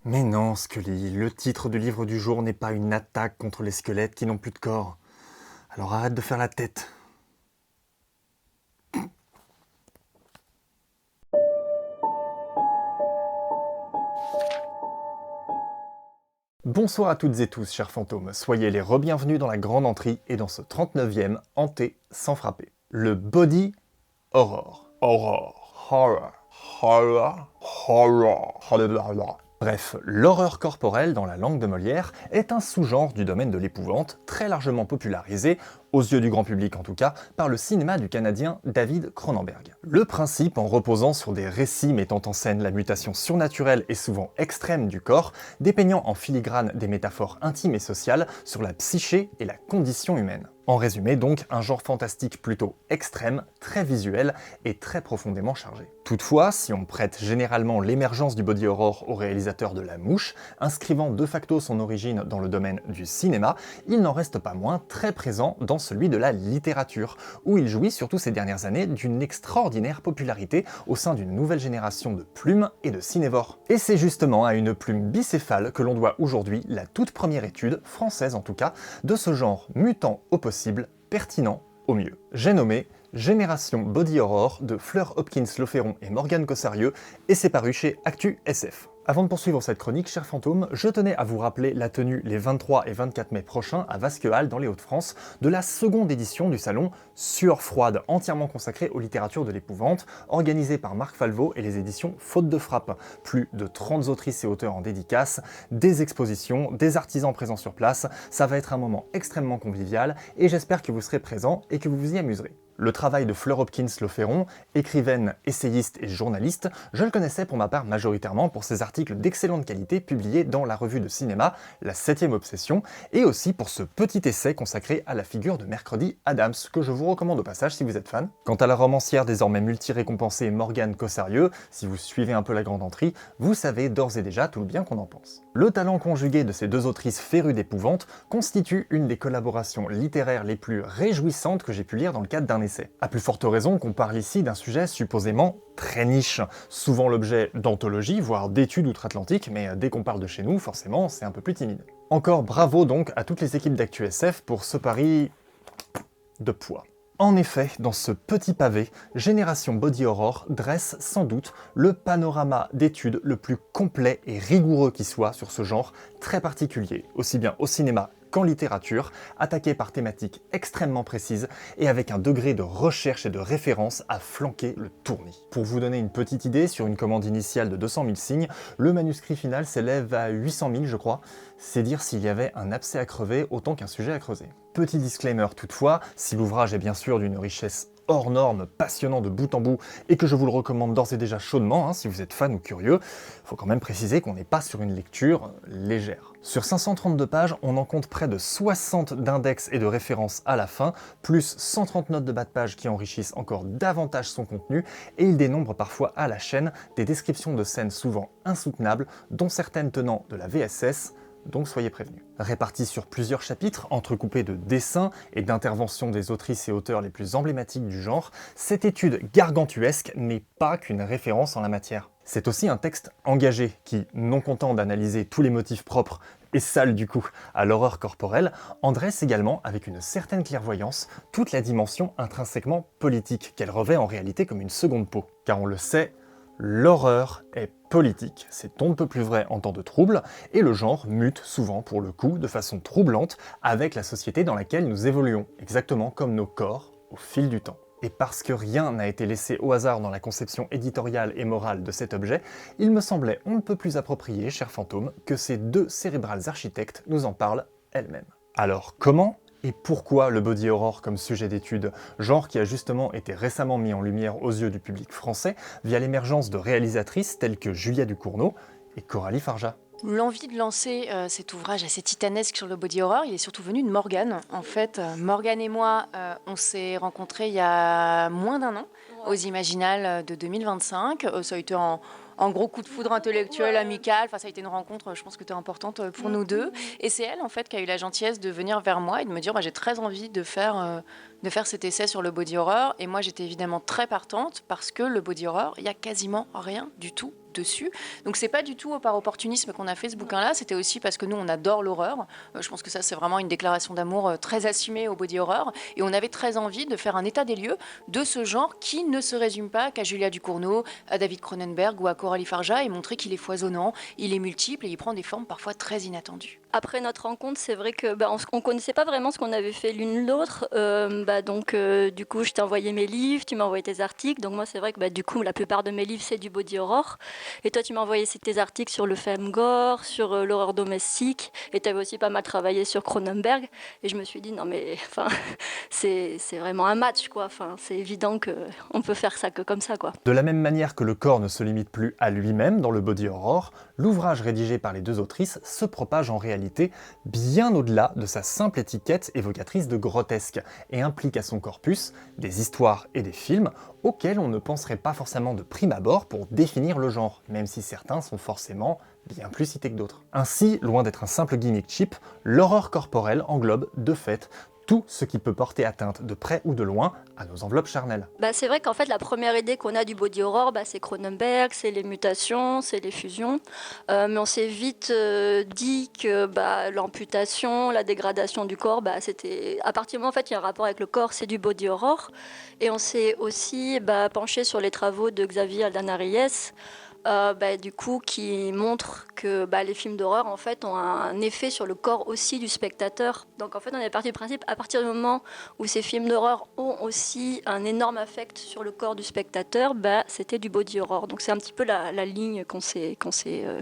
Mais non, Scully, le titre du livre du jour n'est pas une attaque contre les squelettes qui n'ont plus de corps. Alors arrête de faire la tête. Bonsoir à toutes et tous, chers fantômes. Soyez les re-bienvenus dans la grande entrée et dans ce 39e hanté sans frapper. Le body horror. Horror. Bref, l'horreur corporelle dans la langue de Molière est un sous-genre du domaine de l'épouvante, très largement popularisé, aux yeux du grand public en tout cas, par le cinéma du Canadien David Cronenberg. Le principe en reposant sur des récits mettant en scène la mutation surnaturelle et souvent extrême du corps, dépeignant en filigrane des métaphores intimes et sociales sur la psyché et la condition humaine. En résumé donc, un genre fantastique plutôt extrême, très visuel et très profondément chargé. Toutefois, si on prête généralement l'émergence du body horror au réalisateur de La Mouche, inscrivant de facto son origine dans le domaine du cinéma, il n'en reste pas moins très présent dans celui de la littérature, où il jouit surtout ces dernières années d'une extraordinaire popularité au sein d'une nouvelle génération de plumes et de cinévores. Et c'est justement à une plume bicéphale que l'on doit aujourd'hui la toute première étude, française en tout cas, de ce genre mutant au possible, pertinent au mieux. J'ai nommé Génération Body Horror de Fleur Hopkins-Loferron et Morgane Cossarieux, et c'est paru chez Actu SF. Avant de poursuivre cette chronique, chers fantômes, je tenais à vous rappeler la tenue les 23 et 24 mai prochains à Vasquehal dans les Hauts-de-France de la seconde édition du salon Sueur froide, entièrement consacré aux littératures de l'épouvante, organisé par Marc Falvaux et les éditions Faute de frappe. Plus de 30 autrices et auteurs en dédicace, des expositions, des artisans présents sur place, ça va être un moment extrêmement convivial et j'espère que vous serez présents et que vous vous y amuserez. Le travail de Fleur Hopkins-Loferron, écrivaine, essayiste et journaliste, je le connaissais pour ma part majoritairement pour ses articles d'excellente qualité publiés dans la revue de cinéma La 7ème Obsession, et aussi pour ce petit essai consacré à la figure de Mercredi Adams, que je vous recommande au passage si vous êtes fan. Quant à la romancière désormais multi-récompensée Morgane Cossarieux, si vous suivez un peu la grande entrée, vous savez d'ores et déjà tout le bien qu'on en pense. Le talent conjugué de ces deux autrices férues d'épouvante constitue une des collaborations littéraires les plus réjouissantes que j'ai pu lire dans le cadre d'un essai. À plus forte raison qu'on parle ici d'un sujet supposément très niche, souvent l'objet d'anthologies, voire d'études outre-Atlantique, mais dès qu'on parle de chez nous, forcément, c'est un peu plus timide. Encore bravo donc à toutes les équipes d'Actu SF pour ce pari de poids. En effet, dans ce petit pavé, Génération Body Horror dresse sans doute le panorama d'études le plus complet et rigoureux qui soit sur ce genre très particulier, aussi bien au cinéma qu'en littérature, attaqué par thématiques extrêmement précises et avec un degré de recherche et de référence à flanquer le tournis. Pour vous donner une petite idée, sur une commande initiale de 200 000 signes, le manuscrit final s'élève à 800 000 je crois, c'est dire s'il y avait un abcès à crever autant qu'un sujet à creuser. Petit disclaimer toutefois, si l'ouvrage est bien sûr d'une richesse hors norme, passionnant de bout en bout, et que je vous le recommande d'ores et déjà chaudement, si vous êtes fan ou curieux, faut quand même préciser qu'on n'est pas sur une lecture légère. Sur 532 pages, on en compte près de 60 d'index et de références à la fin, plus 130 notes de bas de page qui enrichissent encore davantage son contenu, et il dénombre parfois à la chaîne des descriptions de scènes souvent insoutenables, dont certaines tenant de la VSS, donc soyez prévenus. Répartis sur plusieurs chapitres, entrecoupés de dessins et d'interventions des autrices et auteurs les plus emblématiques du genre, cette étude gargantuesque n'est pas qu'une référence en la matière. C'est aussi un texte engagé qui, non content d'analyser tous les motifs propres et sales du coup à l'horreur corporelle, en dresse également avec une certaine clairvoyance toute la dimension intrinsèquement politique qu'elle revêt en réalité comme une seconde peau. Car on le sait, l'horreur est politique, c'est on ne peut plus vrai en temps de trouble, et le genre mute souvent pour le coup de façon troublante avec la société dans laquelle nous évoluons, exactement comme nos corps au fil du temps. Et parce que rien n'a été laissé au hasard dans la conception éditoriale et morale de cet objet, il me semblait on ne peut plus approprié, chers fantômes, que ces deux cérébrales architectes nous en parlent elles-mêmes. Alors comment et pourquoi le body horror comme sujet d'étude, genre qui a justement été récemment mis en lumière aux yeux du public français via l'émergence de réalisatrices telles que Julia Ducournau et Coralie Farja? L'envie de lancer cet ouvrage assez titanesque sur le body horror, il est surtout venu de Morgane. En fait, Morgane et moi, on s'est rencontrés il y a moins d'un an, aux Imaginales de 2025. Ça a été en gros coup de foudre intellectuel, amical. Enfin, ça a été une rencontre, je pense que c'était importante pour nous deux. Et c'est elle, en fait, qui a eu la gentillesse de venir vers moi et de me dire j'ai très envie de faire cet essai sur le body horror. Et moi, j'étais évidemment très partante parce que le body horror, il n'y a quasiment rien du tout dessus. Donc c'est pas du tout par opportunisme qu'on a fait ce bouquin-là, c'était aussi parce que nous on adore l'horreur. Je pense que ça c'est vraiment une déclaration d'amour très assumée au body horror, et on avait très envie de faire un état des lieux de ce genre qui ne se résume pas qu'à Julia Ducournau, à David Cronenberg ou à Coralie Farja, et montrer qu'il est foisonnant, il est multiple et il prend des formes parfois très inattendues. Après notre rencontre, c'est vrai que on connaissait pas vraiment ce qu'on avait fait l'une l'autre. Donc du coup, je t'ai envoyé mes livres, tu m'as envoyé tes articles. Donc moi, c'est vrai que du coup, la plupart de mes livres, c'est du body horror. Et toi, tu m'as envoyé tes articles sur le femgore, sur l'horreur domestique. Et tu avais aussi pas mal travaillé sur Cronenberg. Et je me suis dit, non mais, enfin, c'est vraiment un match, quoi. Enfin, c'est évident qu'on peut faire ça que comme ça, quoi. De la même manière que le corps ne se limite plus à lui-même dans le body horror, l'ouvrage rédigé par les deux autrices se propage en réalité bien au-delà de sa simple étiquette évocatrice de grotesque et implique à son corpus des histoires et des films auxquels on ne penserait pas forcément de prime abord pour définir le genre, même si certains sont forcément bien plus cités que d'autres. Ainsi, loin d'être un simple gimmick cheap, l'horreur corporelle englobe de fait tout ce qui peut porter atteinte de près ou de loin à nos enveloppes charnelles. C'est vrai qu'en fait, la première idée qu'on a du body horror, c'est Cronenberg, c'est les mutations, c'est les fusions. Mais on s'est vite dit que l'amputation, la dégradation du corps, c'était... À partir du moment où en fait, il y a un rapport avec le corps, c'est du body horror. Et on s'est aussi penché sur les travaux de Xavier Aldana-Reyes, du coup, qui montre que les films d'horreur en fait ont un effet sur le corps aussi du spectateur. Donc en fait, on est parti du principe, à partir du moment où ces films d'horreur ont aussi un énorme affect sur le corps du spectateur, c'était du body horror. Donc c'est un petit peu la ligne qu'on s'est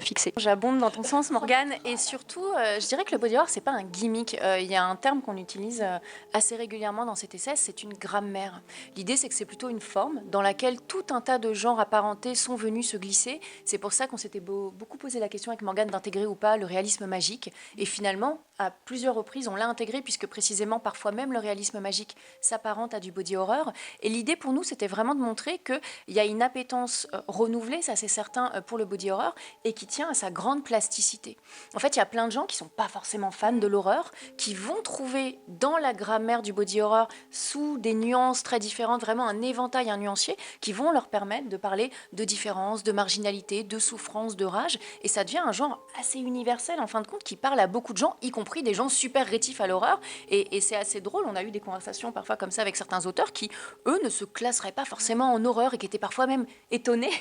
fixée. J'abonde dans ton sens, Morgane, et surtout, je dirais que le body horror, c'est pas un gimmick. Il y a un terme qu'on utilise assez régulièrement dans cet essai, c'est une grammaire. L'idée, c'est que c'est plutôt une forme dans laquelle tout un tas de genres apparentés sont venus se glisser. C'est pour ça qu'on s'était beaucoup posé la question avec Morgane d'intégrer ou pas le réalisme magique. Et finalement, à plusieurs reprises, on l'a intégré, puisque précisément, parfois même, le réalisme magique s'apparente à du body horror. Et l'idée pour nous, c'était vraiment de montrer qu'il y a une appétence renouvelée, ça c'est certain, pour le body horror, et qui tient à sa grande plasticité. En fait, il y a plein de gens qui ne sont pas forcément fans de l'horreur, qui vont trouver dans la grammaire du body horror, sous des nuances très différentes, vraiment un éventail, un nuancier, qui vont leur permettre de parler de différence, de marginalité, de souffrance, de rage, et ça devient un genre assez universel en fin de compte qui parle à beaucoup de gens, y compris des gens super rétifs à l'horreur, et c'est assez drôle. On a eu des conversations parfois comme ça avec certains auteurs qui, eux, ne se classeraient pas forcément en horreur et qui étaient parfois même étonnés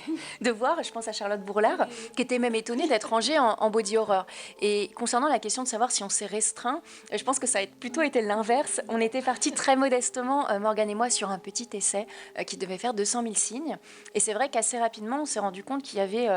de voir, je pense à Charlotte Bourlard, qui était même étonnée d'être rangée en body horror. Et concernant la question de savoir si on s'est restreint, je pense que ça a plutôt été l'inverse. On était partis très modestement, Morgane et moi, sur un petit essai qui devait faire 200 000 signes, et c'est vrai qu'assez rapidement, on s'est rendu compte qu'il y avait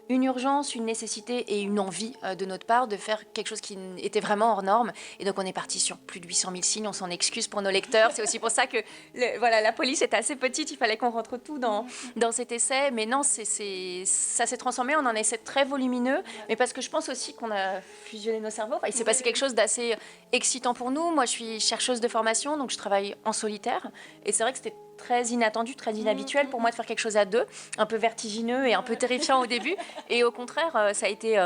une urgence, une nécessité et une envie de notre part de faire quelque chose qui était vraiment hors norme. Et donc on est parti sur plus de 800 000 signes, on s'en excuse pour nos lecteurs. C'est aussi pour ça que la police est assez petite, il fallait qu'on rentre tout dans cet essai. Mais non, ça s'est transformé en un essai très volumineux, mais parce que je pense aussi qu'on a fusionné nos cerveaux. Enfin, il s'est passé quelque chose d'assez excitant pour nous. Moi, je suis chercheuse de formation, donc je travaille en solitaire. Et c'est vrai que c'était très inattendu, très inhabituel pour moi de faire quelque chose à deux, un peu vertigineux et un peu terrifiant au début. Et au contraire, ça a été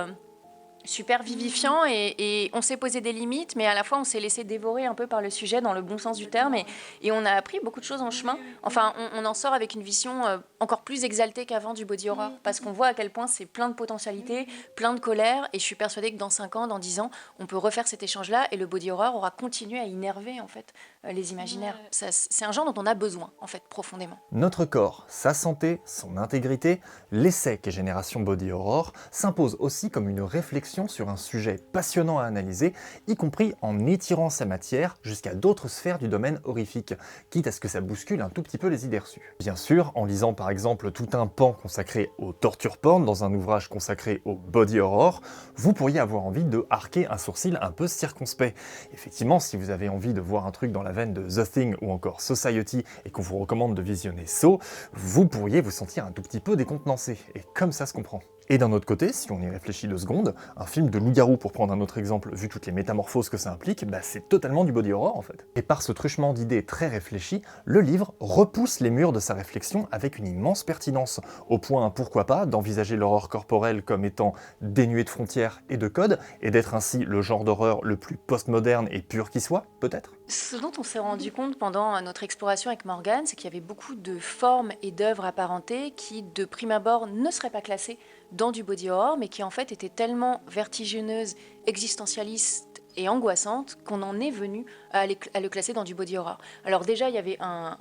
super vivifiant, et on s'est posé des limites, mais à la fois on s'est laissé dévorer un peu par le sujet dans le bon sens du terme, et on a appris beaucoup de choses en chemin. Enfin, on en sort avec une vision encore plus exaltée qu'avant du body horror, parce qu'on voit à quel point c'est plein de potentialités, plein de colère, et je suis persuadée que dans 5 ans, dans 10 ans, on peut refaire cet échange-là, et le body horror aura continué à innerver en fait les imaginaires. C'est un genre dont on a besoin en fait profondément. Notre corps, sa santé, son intégrité, l'essai qu'est Génération Body Horror s'impose aussi comme une réflexion sur un sujet passionnant à analyser, y compris en étirant sa matière jusqu'à d'autres sphères du domaine horrifique, quitte à ce que ça bouscule un tout petit peu les idées reçues. Bien sûr, en lisant par exemple tout un pan consacré au torture porn dans un ouvrage consacré au body horror, vous pourriez avoir envie de arquer un sourcil un peu circonspect. Effectivement, si vous avez envie de voir un truc dans la veine de The Thing ou encore Society et qu'on vous recommande de visionner Saw, vous pourriez vous sentir un tout petit peu décontenancé, et comme ça se comprend. Et d'un autre côté, si on y réfléchit 2 secondes, un film de loup-garou, pour prendre un autre exemple, vu toutes les métamorphoses que ça implique, c'est totalement du body horror en fait. Et par ce truchement d'idées très réfléchies, le livre repousse les murs de sa réflexion avec une immense pertinence, au point, pourquoi pas, d'envisager l'horreur corporelle comme étant dénuée de frontières et de codes, et d'être ainsi le genre d'horreur le plus postmoderne et pur qui soit, peut-être. Ce dont on s'est rendu compte pendant notre exploration avec Morgane, c'est qu'il y avait beaucoup de formes et d'œuvres apparentées qui, de prime abord, ne seraient pas classées dans du body horror, mais qui en fait était tellement vertigineuse, existentialiste et angoissante qu'on en est venu à le classer dans du body horror. Alors déjà, il y avait un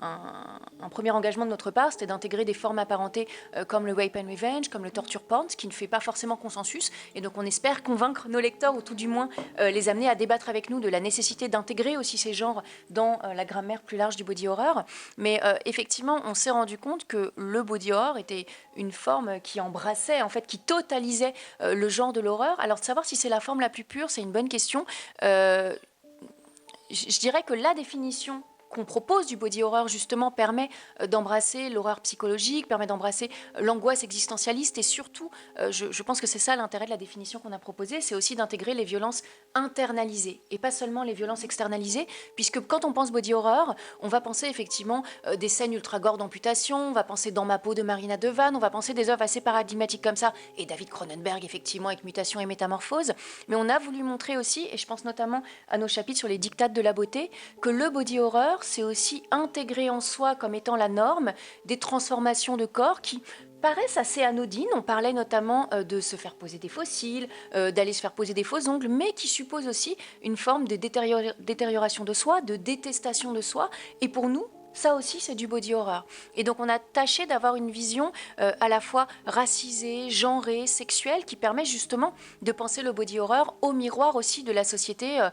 premier engagement de notre part, c'était d'intégrer des formes apparentées comme le rape and revenge, comme le torture porn, ce qui ne fait pas forcément consensus, et donc on espère convaincre nos lecteurs, ou tout du moins les amener à débattre avec nous de la nécessité d'intégrer aussi ces genres dans la grammaire plus large du body horror. Mais effectivement, on s'est rendu compte que le body horror était une forme qui embrassait, en fait, qui totalisait le genre de l'horreur. Alors de savoir si c'est la forme la plus pure, c'est une bonne question. Je dirais que la définition qu'on propose du body horror, justement, permet d'embrasser l'horreur psychologique, permet d'embrasser l'angoisse existentialiste, et surtout, je pense que c'est ça l'intérêt de la définition qu'on a proposée, c'est aussi d'intégrer les violences internalisées, et pas seulement les violences externalisées, puisque quand on pense body horror, on va penser effectivement des scènes ultra-gore d'amputation, on va penser Dans ma peau de Marina Devan, on va penser des œuvres assez paradigmatiques comme ça, et David Cronenberg, effectivement, avec Mutation et Métamorphose, mais on a voulu montrer aussi, et je pense notamment à nos chapitres sur les dictates de la beauté, que le body horror, c'est aussi intégrer en soi comme étant la norme des transformations de corps qui paraissent assez anodines. On parlait notamment de se faire poser des faux cils, d'aller se faire poser des faux ongles, mais qui supposent aussi une forme de détérioration de soi, de détestation de soi. Et pour nous, ça aussi, c'est du body horror. Et donc, on a tâché d'avoir une vision à la fois racisée, genrée, sexuelle, qui permet justement de penser le body horror au miroir aussi de la société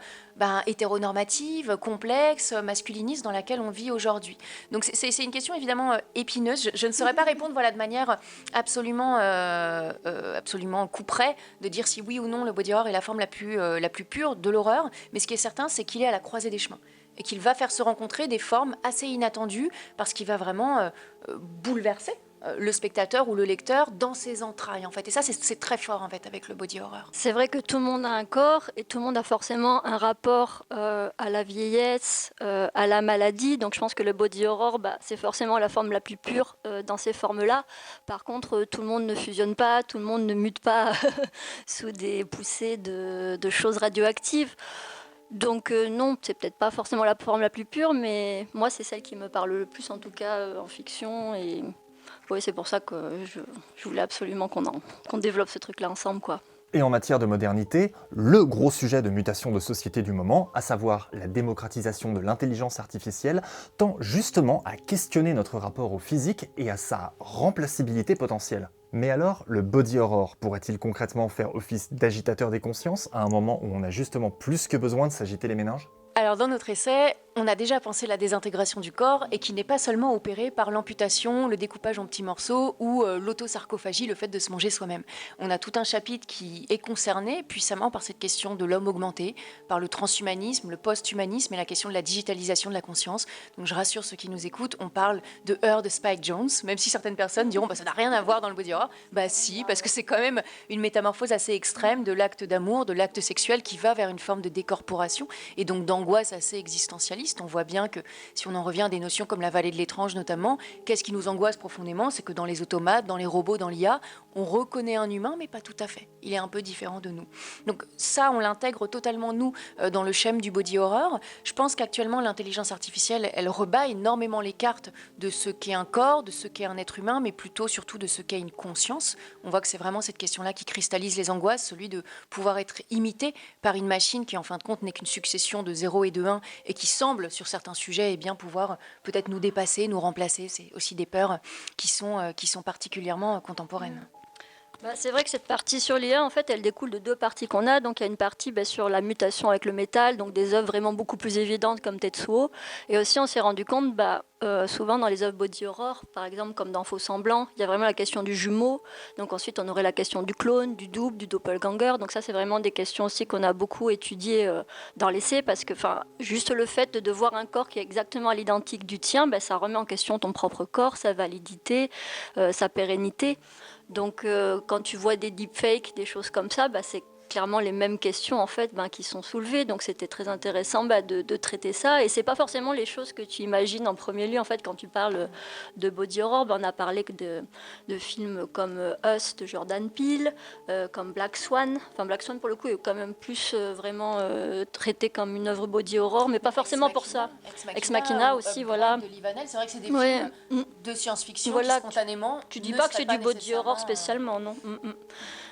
hétéronormative, complexe, masculiniste dans laquelle on vit aujourd'hui. Donc, c'est une question évidemment épineuse. Je ne saurais pas répondre de manière absolument couperet de dire si oui ou non le body horror est la forme la plus pure de l'horreur. Mais ce qui est certain, c'est qu'il est à la croisée des chemins, et qu'il va faire se rencontrer des formes assez inattendues, parce qu'il va vraiment bouleverser le spectateur ou le lecteur dans ses entrailles, en fait. Et ça, c'est très fort, en fait, avec le body horror. C'est vrai que tout le monde a un corps, et tout le monde a forcément un rapport à la vieillesse, à la maladie. Donc je pense que le body horror, c'est forcément la forme la plus pure dans ces formes-là. Par contre, tout le monde ne fusionne pas, tout le monde ne mute pas sous des poussées de choses radioactives. Donc non, c'est peut-être pas forcément la forme la plus pure, mais moi c'est celle qui me parle le plus, en tout cas en fiction. Et oui, c'est pour ça que je voulais absolument qu'on développe ce truc-là ensemble, quoi. Et en matière de modernité, le gros sujet de mutation de société du moment, à savoir la démocratisation de l'intelligence artificielle, tend justement à questionner notre rapport au physique et à sa remplaçabilité potentielle. Mais alors, le body horror pourrait-il concrètement faire office d'agitateur des consciences à un moment où on a justement plus que besoin de s'agiter les méninges ? Alors dans notre essai, on a déjà pensé la désintégration du corps, et qui n'est pas seulement opérée par l'amputation, le découpage en petits morceaux ou l'autosarcophagie, le fait de se manger soi-même. On a tout un chapitre qui est concerné puissamment par cette question de l'homme augmenté, par le transhumanisme, le post-humanisme et la question de la digitalisation de la conscience. Donc je rassure ceux qui nous écoutent, on parle de Her de Spike Jonze, même si certaines personnes diront ça n'a rien à voir dans le body horror. Bah si, parce que c'est quand même une métamorphose assez extrême de l'acte d'amour, de l'acte sexuel qui va vers une forme de décorporation et donc d'angoisse assez existentialiste. On voit bien que si on en revient à des notions comme la vallée de l'étrange notamment, qu'est-ce qui nous angoisse profondément ? C'est que dans les automates, dans les robots, dans l'IA, on reconnaît un humain, mais pas tout à fait. Il est un peu différent de nous. Donc ça, on l'intègre totalement, nous, dans le schème du body horror. Je pense qu'actuellement, l'intelligence artificielle, elle rebat énormément les cartes de ce qu'est un corps, de ce qu'est un être humain, mais plutôt, surtout, de ce qu'est une conscience. On voit que c'est vraiment cette question-là qui cristallise les angoisses, celui de pouvoir être imité par une machine qui, en fin de compte, n'est qu'une succession de 0 et de 1 et qui semble, sur certains sujets, bien pouvoir peut-être nous dépasser, nous remplacer. C'est aussi des peurs qui sont particulièrement contemporaines. C'est vrai que cette partie sur l'IA, en fait, elle découle de deux parties qu'on a. Donc, il y a une partie sur la mutation avec le métal, donc des œuvres vraiment beaucoup plus évidentes comme Tetsuo. Et aussi, on s'est rendu compte, souvent dans les œuvres body horror, par exemple, comme dans Faux Semblant, il y a vraiment la question du jumeau. Donc ensuite, on aurait la question du clone, du double, du doppelganger. Donc ça, c'est vraiment des questions aussi qu'on a beaucoup étudiées dans l'essai, parce que juste le fait de voir un corps qui est exactement à l'identique du tien, ça remet en question ton propre corps, sa validité, sa pérennité. Donc quand tu vois des deepfakes, des choses comme ça, c'est clairement les mêmes questions en fait qui sont soulevées, donc c'était très intéressant de traiter ça, et c'est pas forcément les choses que tu imagines en premier lieu en fait quand tu parles de body horror. On a parlé de films comme Us de Jordan Peele, comme Black Swan. Enfin Black Swan pour le coup est quand même plus vraiment traité comme une œuvre body horror, mais pas forcément pour ça. Ex Machina aussi, voilà. De Livanel, c'est vrai que c'est des Ouais. films de science-fiction Voilà, qui spontanément. Tu dis ne pas que seraient c'est du body nécessairement, horror spécialement, non.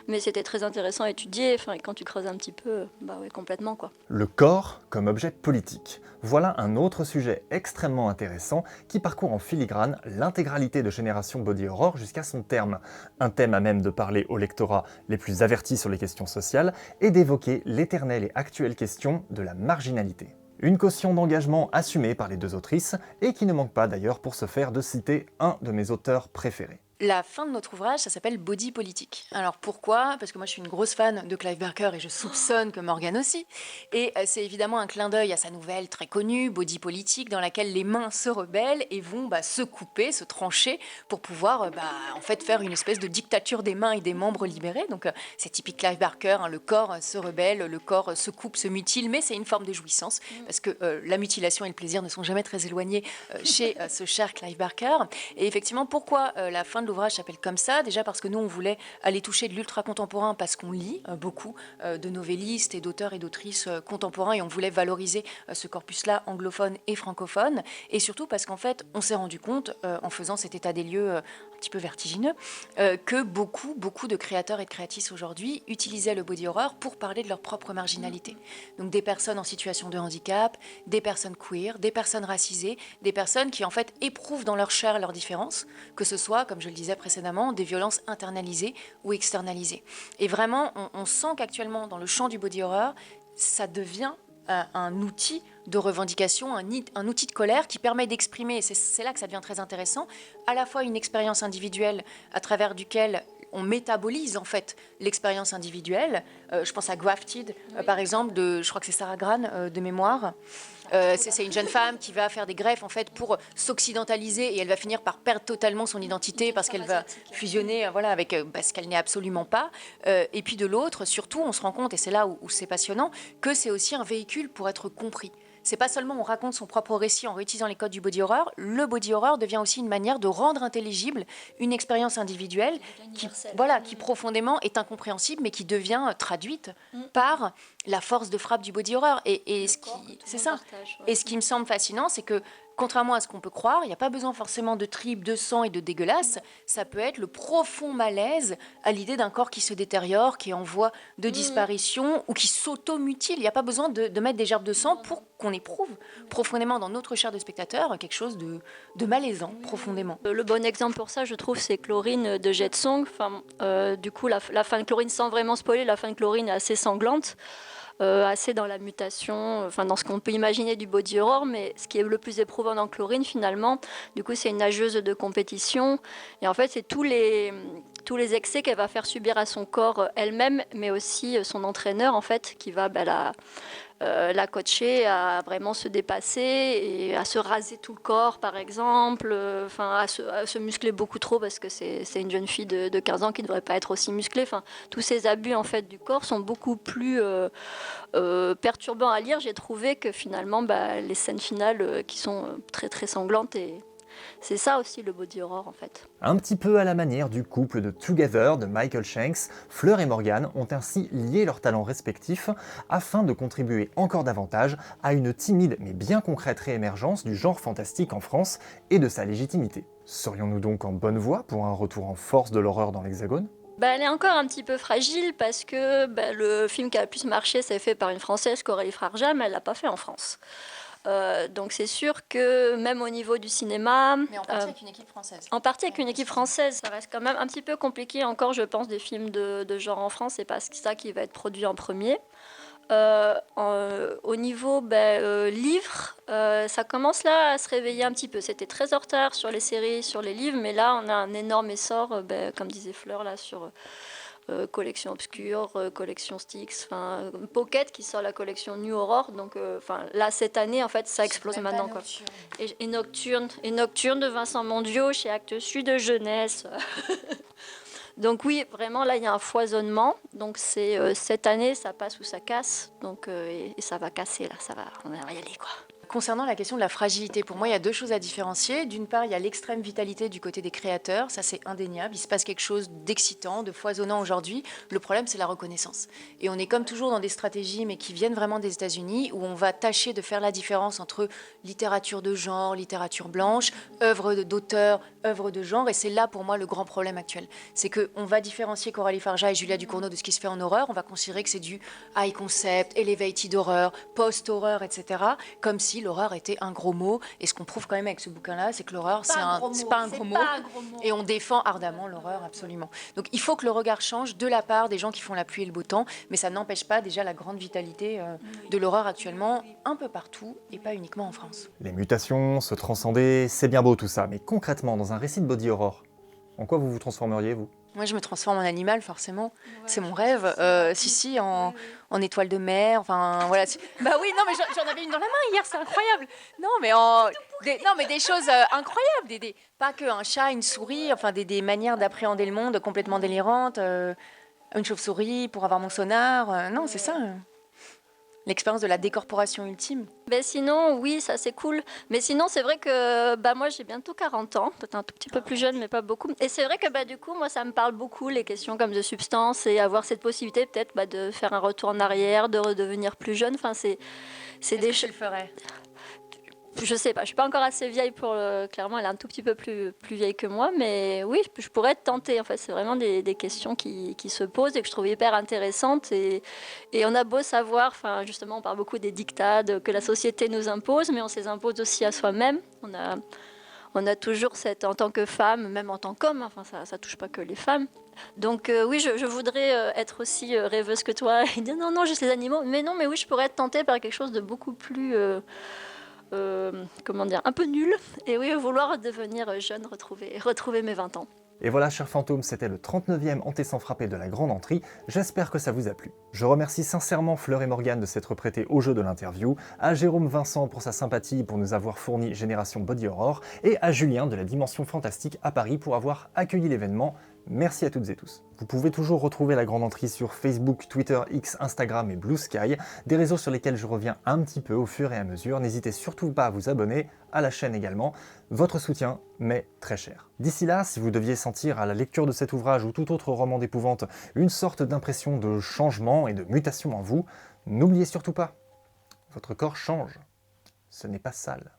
Mais c'était très intéressant à étudier, et quand tu creuses un petit peu, ouais, complètement quoi. Le corps comme objet politique. Voilà un autre sujet extrêmement intéressant qui parcourt en filigrane l'intégralité de Génération Body Horror jusqu'à son terme. Un thème à même de parler aux lectorats les plus avertis sur les questions sociales et d'évoquer l'éternelle et actuelle question de la marginalité. Une caution d'engagement assumée par les deux autrices et qui ne manque pas d'ailleurs pour ce faire de citer un de mes auteurs préférés. La fin de notre ouvrage, ça s'appelle Body politique. Alors pourquoi ? Parce que moi je suis une grosse fan de Clive Barker et je soupçonne que Morgane aussi. Et c'est évidemment un clin d'œil à sa nouvelle très connue, Body politique, dans laquelle les mains se rebellent et vont se couper, se trancher pour pouvoir en fait faire une espèce de dictature des mains et des membres libérés. Donc c'est typique Clive Barker, le corps se rebelle, le corps se coupe, se mutile, mais c'est une forme de jouissance parce que la mutilation et le plaisir ne sont jamais très éloignés chez ce cher Clive Barker. Et effectivement, pourquoi la fin de l'ouvrage s'appelle comme ça? Déjà parce que nous, on voulait aller toucher de l'ultra-contemporain parce qu'on lit beaucoup de novellistes et d'auteurs et d'autrices contemporains et on voulait valoriser ce corpus-là anglophone et francophone. Et surtout parce qu'en fait, on s'est rendu compte, en faisant cet état des lieux un petit peu vertigineux, que beaucoup de créateurs et de créatrices aujourd'hui utilisaient le body horror pour parler de leur propre marginalité. Donc des personnes en situation de handicap, des personnes queer, des personnes racisées, des personnes qui en fait éprouvent dans leur chair leurs différences, que ce soit, comme je le disais précédemment, des violences internalisées ou externalisées. Et vraiment, on sent qu'actuellement, dans le champ du body horror, ça devient un outil de revendication, un outil de colère qui permet d'exprimer, et c'est là que ça devient très intéressant, à la fois une expérience individuelle à travers duquel on métabolise en fait l'expérience individuelle. Je pense à Grafted, par exemple, je crois que c'est Sarah Gran de mémoire. C'est une jeune femme qui va faire des greffes en fait pour s'occidentaliser et elle va finir par perdre totalement son identité parce qu'elle va fusionner avec ce qu'elle n'est absolument pas. Et puis de l'autre, surtout, on se rend compte, et c'est là où c'est passionnant, que c'est aussi un véhicule pour être compris. C'est pas seulement on raconte son propre récit en réutilisant les codes du body horror, le body horror devient aussi une manière de rendre intelligible une expérience individuelle qui profondément est incompréhensible mais qui devient traduite par la force de frappe du body horror. Et ce qui me semble fascinant, c'est que contrairement à ce qu'on peut croire, il n'y a pas besoin forcément de tripes, de sang et de dégueulasse. Ça peut être le profond malaise à l'idée d'un corps qui se détériore, qui est en voie de disparition ou qui s'auto-mutile. Il n'y a pas besoin de mettre des gerbes de sang pour qu'on éprouve profondément dans notre chair de spectateur quelque chose de malaisant, profondément. Le bon exemple pour ça, je trouve, c'est Chlorine de Jetsong. Du coup, la fin de Chlorine, sans vraiment spoiler, la fin de Chlorine est assez sanglante. Assez dans la mutation, dans ce qu'on peut imaginer du body horror, mais ce qui est le plus éprouvant dans Chlorine finalement, du coup c'est une nageuse de compétition, et en fait c'est tous les excès qu'elle va faire subir à son corps elle-même, mais aussi son entraîneur en fait, qui va la coacher à vraiment se dépasser et à se raser tout le corps par exemple, à se muscler beaucoup trop parce que c'est une jeune fille de 15 ans qui ne devrait pas être aussi musclée. Tous ces abus en fait du corps sont beaucoup plus perturbants à lire. J'ai trouvé que finalement les scènes finales qui sont très très sanglantes, et c'est ça aussi le body horror en fait. Un petit peu à la manière du couple de Together de Michael Shanks, Fleur et Morgane ont ainsi lié leurs talents respectifs afin de contribuer encore davantage à une timide mais bien concrète réémergence du genre fantastique en France et de sa légitimité. Serions-nous donc en bonne voie pour un retour en force de l'horreur dans l'Hexagone ? Elle est encore un petit peu fragile parce que le film qui a le plus marché, c'est fait par une Française, Coralie Farja, mais elle ne l'a pas fait en France. Donc c'est sûr que même au niveau du cinéma... Mais en partie avec une équipe française. En partie avec une équipe française, ça reste quand même un petit peu compliqué encore, je pense, des films de genre en France. C'est pas ça qui va être produit en premier. Au niveau livre, ça commence là à se réveiller un petit peu. C'était très en retard sur les séries, sur les livres, mais là on a un énorme essor, comme disait Fleur, là, sur... collection obscure, collection Styx, Pocket qui sort la collection New Horror, donc là cette année en fait ça explose maintenant quoi. Et Nocturne de Vincent Mondiaux chez Actes Sud de jeunesse. Donc oui, vraiment, là, il y a un foisonnement. Donc c'est cette année, ça passe ou ça casse. Donc, et ça va casser, là, on va y aller, quoi. Concernant la question de la fragilité, pour moi, il y a deux choses à différencier. D'une part, il y a l'extrême vitalité du côté des créateurs, ça c'est indéniable. Il se passe quelque chose d'excitant, de foisonnant aujourd'hui. Le problème, c'est la reconnaissance. Et on est comme toujours dans des stratégies, mais qui viennent vraiment des États-Unis, où on va tâcher de faire la différence entre littérature de genre, littérature blanche, œuvre d'auteur, œuvre de genre. Et c'est là, pour moi, le grand problème actuel. C'est qu'on va différencier Coralie Farja et Julia Ducournau de ce qui se fait en horreur. On va considérer que c'est du high concept, elevated horror, post-horror, etc. Comme si l'horreur était un gros mot. Et ce qu'on prouve quand même avec ce bouquin-là, c'est que l'horreur, c'est pas un gros mot. Et on défend ardemment l'horreur, absolument. Donc il faut que le regard change de la part des gens qui font la pluie et le beau temps, mais ça n'empêche pas déjà la grande vitalité de l'horreur actuellement, un peu partout, et pas uniquement en France. Les mutations, se transcender, c'est bien beau tout ça, mais concrètement, dans un récit de body horror, en quoi vous vous transformeriez, vous ? Moi, je me transforme en animal, forcément. C'est mon rêve. Si, en étoile de mer. Enfin, voilà. Bah oui, non, mais j'en avais une dans la main hier, c'est incroyable. Non, mais des choses incroyables. Pas qu'un chat, une souris, enfin, des manières d'appréhender le monde complètement délirantes. Une chauve-souris pour avoir mon sonar. Non, c'est ça. L'expérience de la décorporation ultime. Ben sinon, oui, ça c'est cool. Mais sinon, c'est vrai que moi j'ai bientôt 40 ans, peut-être un tout petit peu plus jeune, mais pas beaucoup. Et c'est vrai que du coup, moi ça me parle beaucoup, les questions comme de substance et avoir cette possibilité peut-être de faire un retour en arrière, de redevenir plus jeune. Enfin, c'est des choses. Je le ferais. Je sais pas, je suis pas encore assez vieille pour clairement, elle est un tout petit peu plus vieille que moi, mais oui, je pourrais être tentée. En fait, c'est vraiment des questions qui se posent et que je trouve hyper intéressantes. Et on a beau savoir, enfin justement, on parle beaucoup des dictats que la société nous impose, mais on se les impose aussi à soi-même. On a toujours en tant que femme, même en tant qu'homme, enfin ça touche pas que les femmes. Donc oui, je voudrais être aussi rêveuse que toi et dire non, juste les animaux. Mais non, mais oui, je pourrais être tentée par quelque chose de beaucoup plus un peu nul, et oui, vouloir devenir jeune, retrouver mes 20 ans. Et voilà, chers fantômes, c'était le 39e Hanté sans frapper de la Grande Entrée. J'espère que ça vous a plu. Je remercie sincèrement Fleur et Morgane de s'être prêtés au jeu de l'interview, à Jérôme Vincent pour sa sympathie pour nous avoir fourni Génération Body Horror, et à Julien de la Dimension Fantastique à Paris pour avoir accueilli l'événement. Merci à toutes et tous. Vous pouvez toujours retrouver la Grande Entrée sur Facebook, Twitter, X, Instagram et Blue Sky, des réseaux sur lesquels je reviens un petit peu au fur et à mesure. N'hésitez surtout pas à vous abonner, à la chaîne également. Votre soutien m'est très cher. D'ici là, si vous deviez sentir à la lecture de cet ouvrage ou tout autre roman d'épouvante une sorte d'impression de changement et de mutation en vous, n'oubliez surtout pas, votre corps change. Ce n'est pas sale.